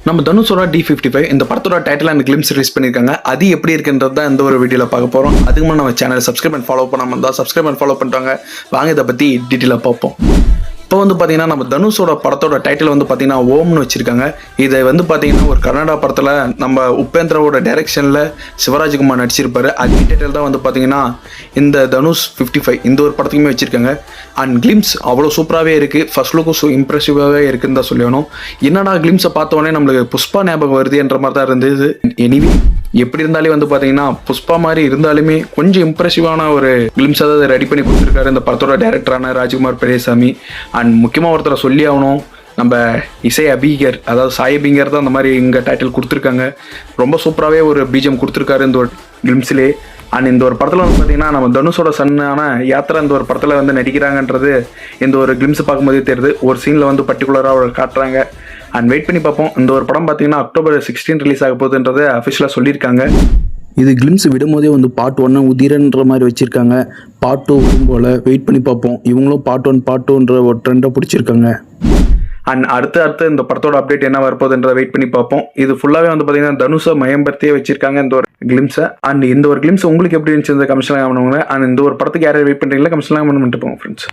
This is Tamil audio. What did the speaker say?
நம்ம தனுஷோட D55 இந்த படத்தோட டைட்டில் அண்ட் கிளிம்ஸ் ரிலீஸ் பண்ணியிருக்காங்க. அது எப்படி இருக்குன்றது தான் இந்த ஒரு வீடியோவில் பார்க்க போகிறோம். அதுக்கு முன்னாடி நம்ம சேனலை சப்ஸ்கிரைப் பண்ணி ஃபாலோ பண்ணாமல் இருந்தால் சப்ஸ்கிரைப் பண்ணி ஃபாலோ பண்ணுறாங்க. வாங்க இதை பற்றி டீட்டெயிலாக பார்ப்போம். இப்போ பார்த்தீங்கன்னா நம்ம தனுஷோட படத்தோட டைட்டில் பார்த்தீங்கன்னா ஓம்னு வச்சிருக்காங்க. இதை பார்த்தீங்கன்னா ஒரு கர்நாடகா படத்தில் நம்ம உபேந்திராவோட டைரக்ஷனில் சிவராஜ்குமார் நடிச்சிருப்பாரு. அது டைட்டில் தான் பார்த்தீங்கன்னா இந்த தனுஷ் 55 இந்த ஒரு படத்துக்குமே வச்சிருக்காங்க. அண்ட் கிளிம்ஸ் அவ்வளோ சூப்பராகவே இருக்குது. ஃபர்ஸ்ட் லுக்கும் இம்ப்ரெசிவாகவே இருக்குன்னு தான் சொல்லணும். என்னடா கிளிம்ஸை பார்த்தோன்னே நம்மளுக்கு புஷ்பா ஞாபகம் வருதுன்ற மாதிரி தான் இருந்தது. எனிவே எப்படி இருந்தாலே பார்த்தீங்கன்னா புஷ்பா மாதிரி இருந்தாலுமே கொஞ்சம் இம்ப்ரெசிவான ஒரு கிளிம்ஸ் அதாவது ரெடி பண்ணி கொடுத்துருக்காரு இந்த படத்தோட டைரக்டரான ராஜ்குமார் பெரியசாமி. அண்ட் முக்கியமாக ஒருத்தரை சொல்லி ஆகணும், நம்ம இசை அபிகர் அதாவது சாய் அபிகர் தான் அந்த மாதிரி இங்கே டைட்டில் கொடுத்துருக்காங்க. ரொம்ப சூப்பராகவே ஒரு பீஜம் கொடுத்துருக்காரு இந்த ஒரு கிளிம்ஸ்லேயே. அண்ட் இந்த ஒரு படத்தில் பார்த்தீங்கன்னா நம்ம தனுஷோட சன்னான யாத்ரா இந்த ஒரு படத்தில் நடிக்கிறாங்கன்றது இந்த ஒரு கிளிம்ஸ் பார்க்கும்போதே தெரியுது. ஒரு சீனில் பர்டிகுலராக அவர் காட்டுறாங்க. அண்ட் வெயிட் பண்ணி பார்ப்போம். இந்த ஒரு படம் பார்த்தீங்கன்னா October 16 ரிலீஸ் ஆக போகுதுன்றது அஃபிஷியலாக சொல்லியிருக்காங்க. இது கிளிம்ஸ் விடும்போதே பார்ட் 1 உதிரன்ற மாதிரி வச்சுருக்காங்க. பார்ட் 2 வரும் போல் வெயிட் பண்ணி பார்ப்போம். இவங்களும் பார்ட் 1 பார்ட் 2ன்ற ஒரு ட்ரெண்டை பிடிச்சிருக்காங்க. அண்ட் அடுத்து இந்த படத்தோட அப்டேட் என்ன வரப்போகுதுன்றதை வெயிட் பண்ணி பார்ப்போம். இது ஃபுல்லாகவே பார்த்தீங்கன்னா தனுஷை மயம்படுத்தியே வச்சிருக்காங்க இந்த ஒரு கிளிம்ஸை. அண்ட் இந்த ஒரு கிளிம்ஸ் உங்களுக்கு எப்படி இருந்துச்சு இந்த கமிஷன்லாம் பண்ணுவாங்க. அண்ட் இந்த ஒரு படத்துக்கு யாரையும் வெயிட் பண்ணுறீங்களா கமிஷன்லாம் பண்ணிட்டு போங்க ஃப்ரெண்ட்ஸ்.